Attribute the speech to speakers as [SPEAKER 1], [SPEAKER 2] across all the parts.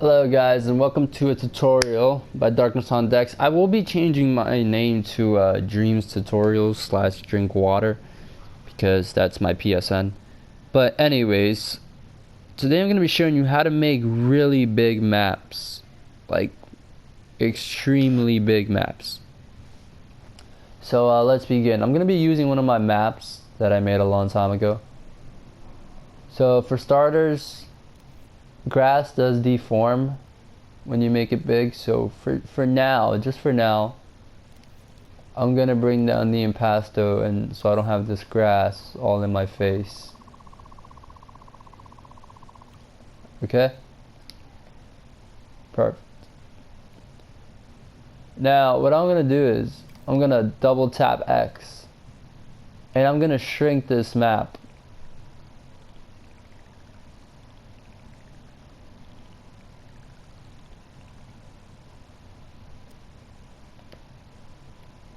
[SPEAKER 1] Hello guys, and welcome to a tutorial by Darkness on Decks. I will be changing my name to Dreams Tutorials slash Drink Water because that's my PSN. But anyways, today I'm going to be showing you how to make really big maps. Like, extremely big maps. So let's begin. I'm going to be using one of my maps that I made a long time ago. So for starters, grass does deform when you make it big, so for now, just for now, I'm gonna bring down the impasto and so I don't have this grass all in my face. Okay? Perfect. Now what I'm gonna do is I'm gonna double tap X and I'm gonna shrink this map.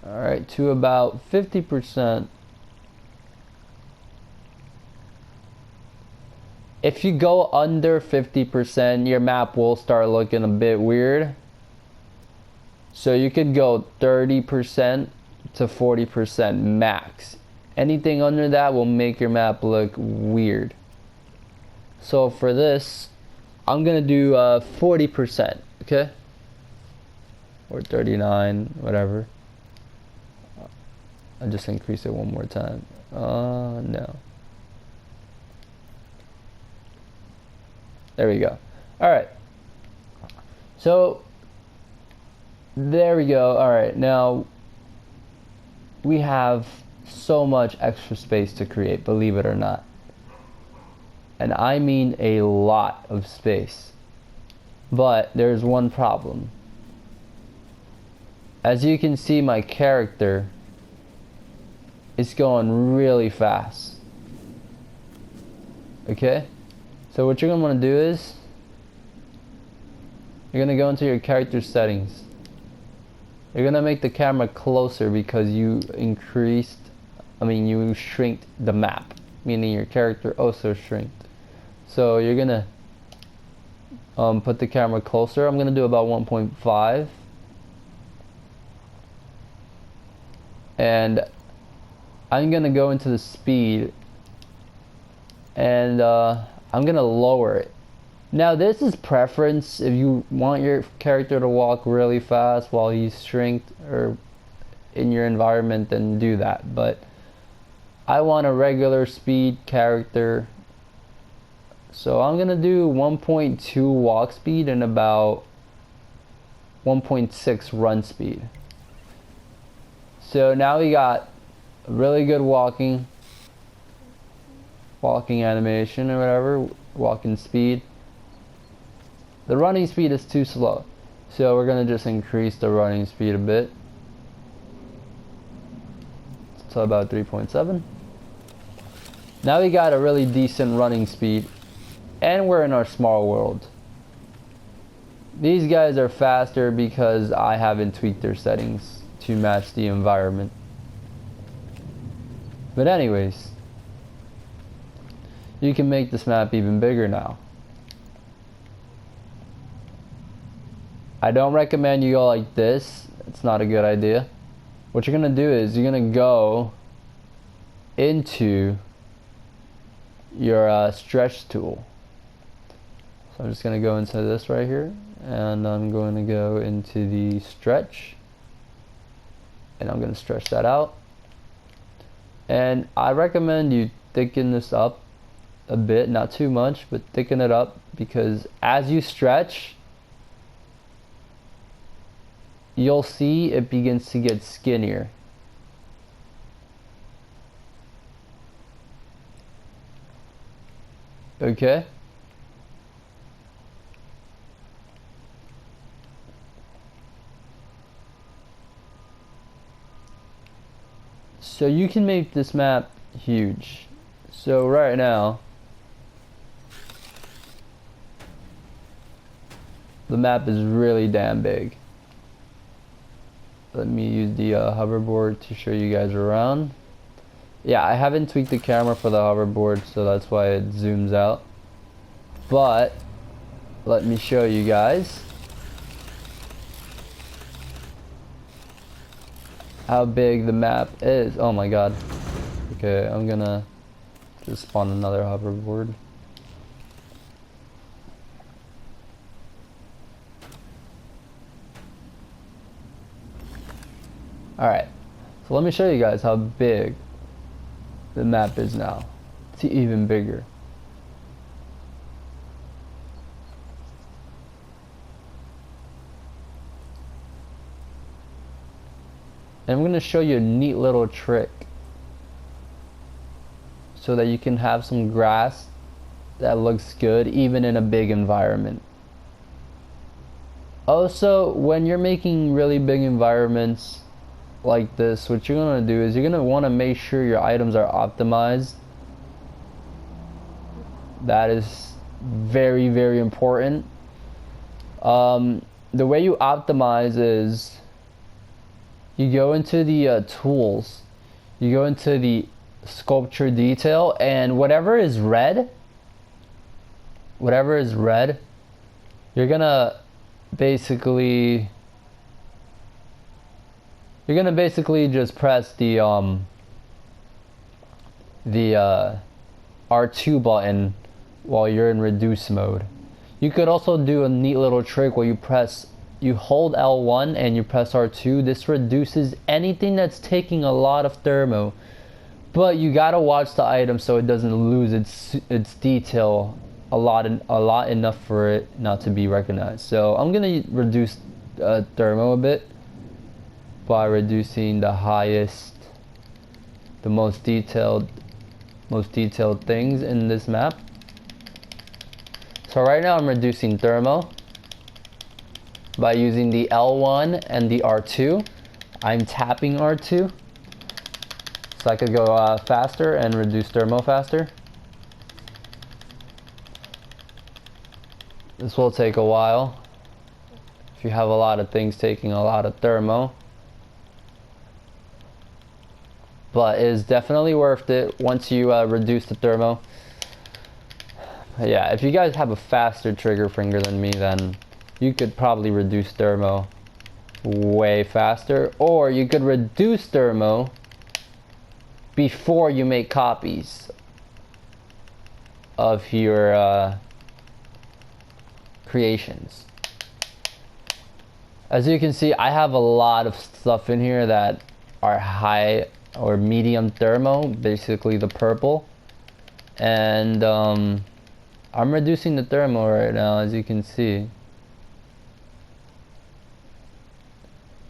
[SPEAKER 1] Alright, to about 50%. If you go under 50%, your map will start looking a bit weird. So you could go 30% to 40% max. Anything under that will make your map look weird. So for this, I'm gonna do 40%, okay? Or 39, whatever. I'll just increase it one more time. No. There we go. Alright. So, there we go. Alright, now we have so much extra space to create, believe it or not. And I mean a lot of space. But there's one problem. As you can see, my character is going really fast. Okay? So what you're going to want to do is you're going to go into your character settings. You're going to make the camera closer because you you shrinked the map, meaning your character also shrinked. So you're going to put the camera closer. I'm going to do about 1.5. And I'm going to go into the speed and I'm going to lower it. Now this is preference. If you want your character to walk really fast while he's shrinked or in your environment, then do that. But I want a regular speed character. So I'm going to do 1.2 walk speed and about 1.6 run speed. So now we got really good walking animation or whatever, walking speed. The running speed is too slow, so we're gonna just increase the running speed a bit to about 3.7. Now we got a really decent running speed and we're in our small world. These guys are faster because I haven't tweaked their settings to match the environment. But anyways, you can make this map even bigger now. I don't recommend you go like this. It's not a good idea. What you're gonna do is you're gonna go into your stretch tool. So I'm just gonna go into this right here and I'm going to go into the stretch and I'm gonna stretch that out. And I recommend you thicken this up a bit, not too much, but thicken it up because as you stretch, you'll see it begins to get skinnier. Okay? So you can make this map huge. So right now, the map is really damn big. Let me use the hoverboard to show you guys around. Yeah, I haven't tweaked the camera for the hoverboard, so that's why it zooms out. But let me show you guys how big the map is. Oh my god. Okay, I'm gonna just spawn another hoverboard. Alright, so let me show you guys how big the map is now. It's even bigger. And I'm going to show you a neat little trick so that you can have some grass that looks good even in a big environment. Also, when you're making really big environments like this, what you're going to do is you're going to want to make sure your items are optimized. That is very, very important. The way you optimize is you go into the tools, you go into the sculpture detail, and whatever is red, you're gonna basically just press the R2 button while you're in reduce mode. You could also do a neat little trick where you hold L1 and you press R2. This reduces anything that's taking a lot of thermo, but you gotta watch the item so it doesn't lose its detail a lot enough for it not to be recognized. So I'm gonna reduce thermo a bit by reducing the most detailed things in this map. So right now I'm reducing thermo by using the L1 and the R2. I'm tapping R2 so I could go faster and reduce thermo faster. This will take a while if you have a lot of things taking a lot of thermo, but it is definitely worth it once you reduce the thermo. Yeah, if you guys have a faster trigger finger than me, then you could probably reduce thermo way faster, or you could reduce thermo before you make copies of your creations. As you can see, I have a lot of stuff in here that are high or medium thermo, basically the purple, and I'm reducing the thermo right now, as you can see.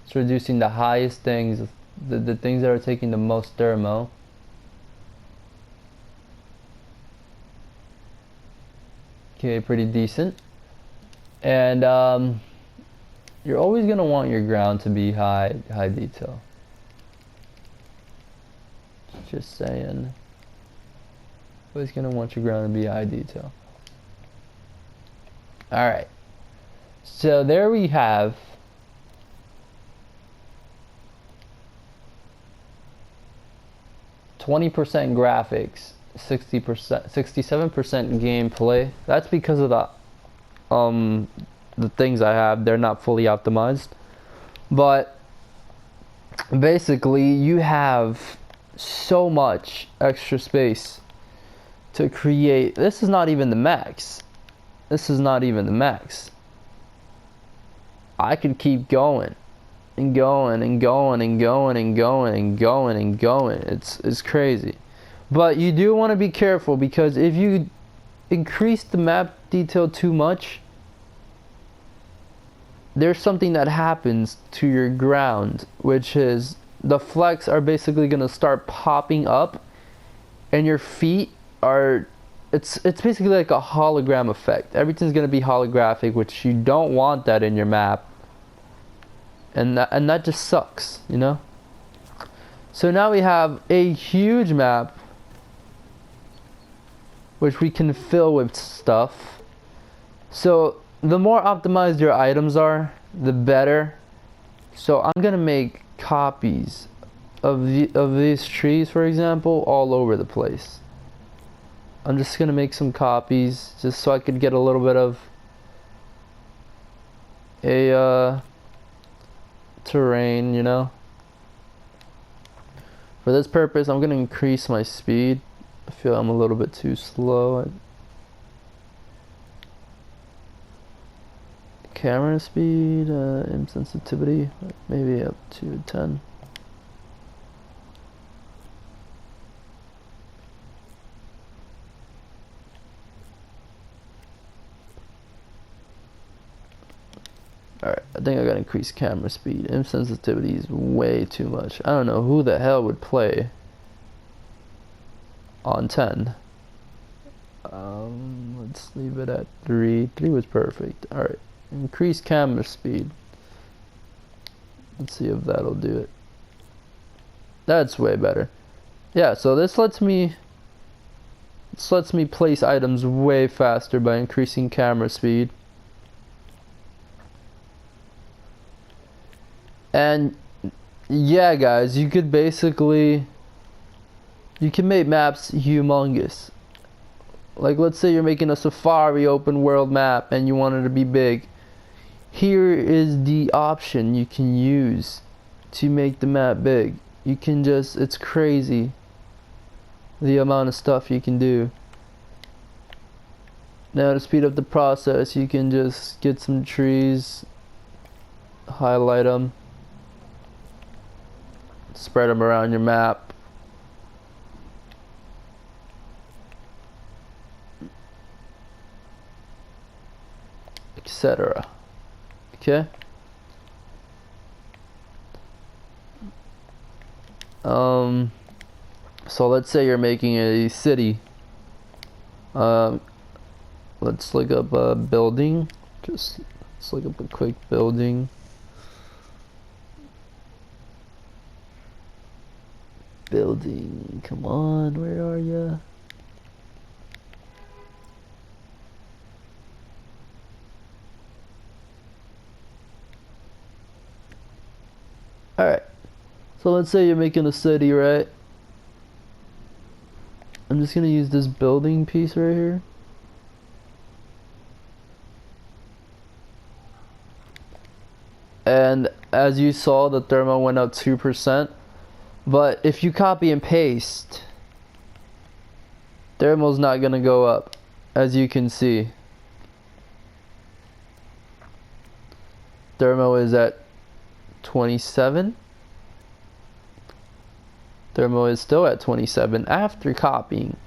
[SPEAKER 1] It's reducing the highest things, the things that are taking the most thermo. Okay, pretty decent. And you're always gonna want your ground to be high detail. Just saying. Always gonna want your ground to be high detail. Alright, so there we have %20 graphics, 67% gameplay. That's because of the things I have. They're not fully optimized, but basically you have so much extra space to create. This is not even the max. This is not even the max. I could keep going and going and going and going and going and going and going. It's crazy. But you do want to be careful, because if you increase the map detail too much, there's something that happens to your ground, which is the flecks are basically going to start popping up, and your feet are, it's basically like a hologram effect. Everything's going to be holographic, which you don't want that in your map. And that just sucks, you know? So now we have a huge map which we can fill with stuff. So the more optimized your items are, the better. So I'm gonna make copies of these trees, for example, all over the place. I'm just gonna make some copies just so I could get a little bit of a terrain, you know. For this purpose, I'm gonna increase my speed. I feel I'm a little bit too slow. Camera speed, insensitivity, maybe up to 10. Alright, I think I gotta increase camera speed. Insensitivity is way too much. I don't know who the hell would play on 10. Let's leave it at 3. 3 was perfect. Alright, increase camera speed. Let's see if that'll do it. That's way better. Yeah, so this lets me place items way faster by increasing camera speed. And yeah, guys, you can make maps humongous. Like, let's say you're making a Safari open world map and you want it to be big. Here is the option you can use to make the map big. You can just, it's crazy the amount of stuff you can do. Now to speed up the process, you can just get some trees, highlight them, spread them around your map. Etc. Okay. So let's say you're making a city. Let's look up a building. Let's look up a quick building. Building, come on, where are ya? Alright, so let's say you're making a city, right? I'm just gonna use this building piece right here. And as you saw, the thermo went up 2%. But if you copy and paste, thermal's not gonna go up, as you can see. Thermo is at 27. Thermo is still at 27 after copying.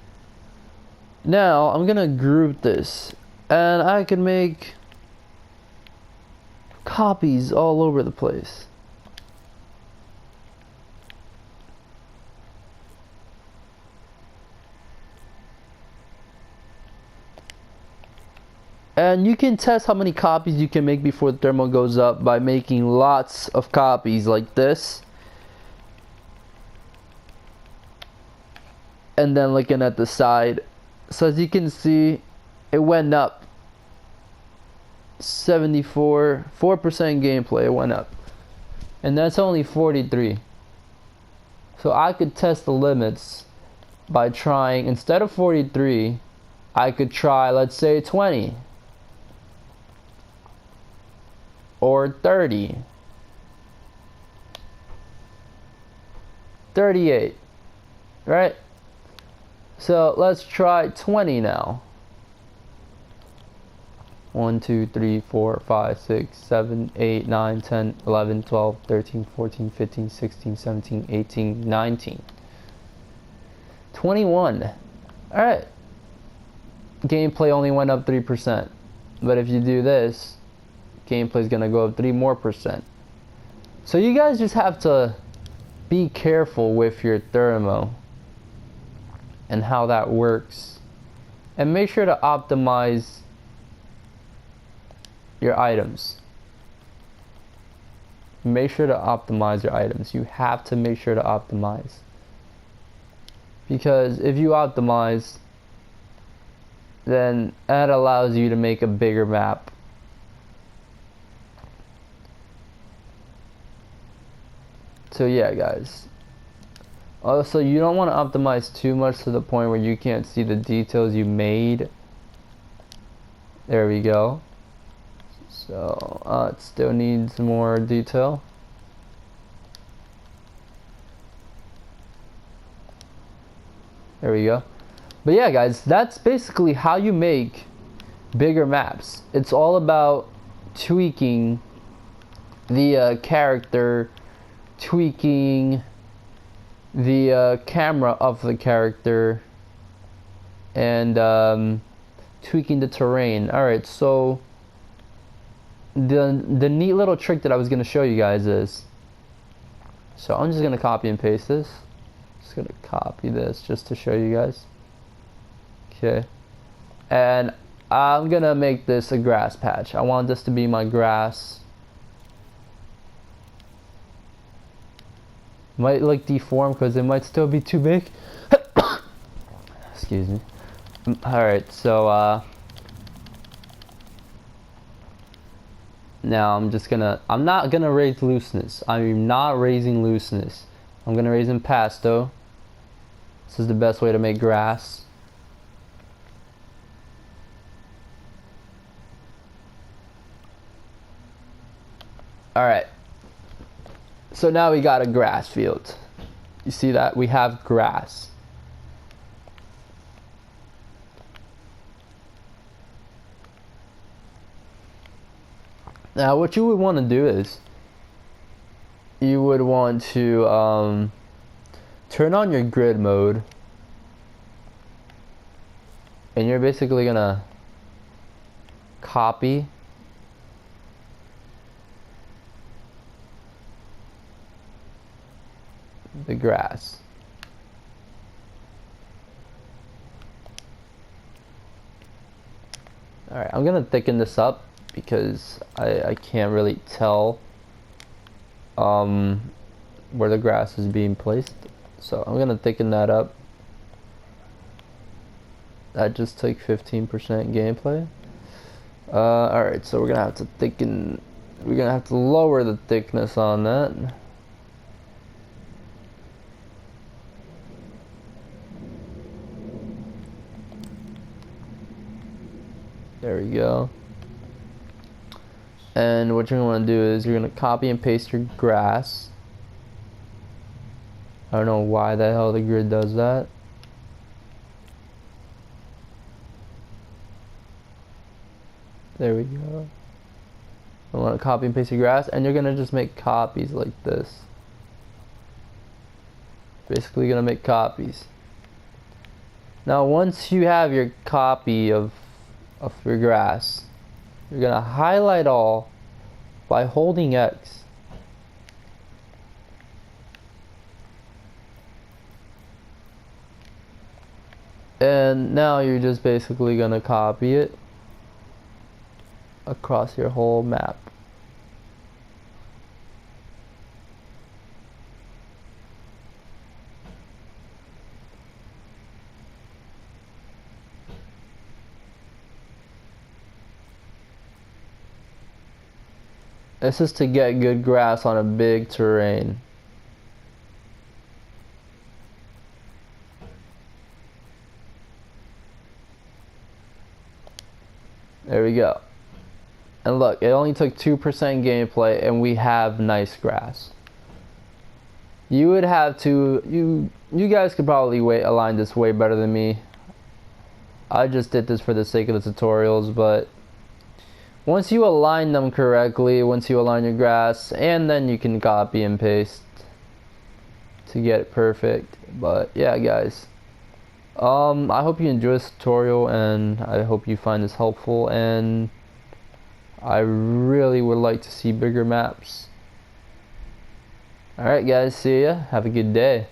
[SPEAKER 1] Now I'm gonna group this, and I can make copies all over the place. And you can test how many copies you can make before the thermal goes up by making lots of copies like this. And then looking at the side. So as you can see, it went up 4% gameplay, it went up. And that's only 43. So I could test the limits by trying, instead of 43, I could try, let's say, 20. Or 30. 38. Right? So let's try 20 now. 1, 2, 3, 4, 5, 6, 7, 8, 9, 10, 11, 12, 13, 14, 15, 16, 17, 18, 19. 21. Alright. Gameplay only went up 3%. But if you do this, gameplay is going to go up 3 more %. So you guys just have to be careful with your thermo and how that works. And make sure to optimize your items. Make sure to optimize your items. You have to make sure to optimize. Because if you optimize, then that allows you to make a bigger map. So yeah, guys. Also, you don't want to optimize too much to the point where you can't see the details you made. There we go. So it still needs more detail. There we go. But yeah, guys, that's basically how you make bigger maps. It's all about tweaking the character, tweaking the camera of the character, and tweaking the terrain. Alright, so the neat little trick that I was going to show you guys is, so I'm just going to copy and paste this. Just going to copy this just to show you guys. Okay. And I'm going to make this a grass patch. I want this to be my grass. Might look deformed because it might still be too big. Excuse me. Alright, so now I'm not gonna raise looseness. I'm not raising looseness. I'm gonna raise impasto. This is the best way to make grass. Alright. So now we got a grass field. You see that? We have grass. Now what you would want to do is you would want to turn on your grid mode, and you're basically gonna copy the grass. Alright, I'm gonna thicken this up because I can't really tell where the grass is being placed. So I'm gonna thicken that up. That just took 15% gameplay. Alright, so we're gonna have to lower the thickness on that. There we go. And what you're going to want to do is you're going to copy and paste your grass. I don't know why the hell the grid does that. There we go. I want to copy and paste your grass, and you're going to just make copies like this. Basically going to make copies. Now once you have your copy of your grass, you're going to highlight all by holding X. And now you're just basically going to copy it across your whole map. This is to get good grass on a big terrain. There we go. And look, it only took 2% gameplay and we have nice grass. You would have to, you guys could probably align this way better than me. I just did this for the sake of the tutorials, but once you align them correctly, once you align your grass, and then you can copy and paste to get it perfect. But yeah, guys, I hope you enjoy this tutorial, and I hope you find this helpful, and I really would like to see bigger maps. Alright guys, see ya, have a good day.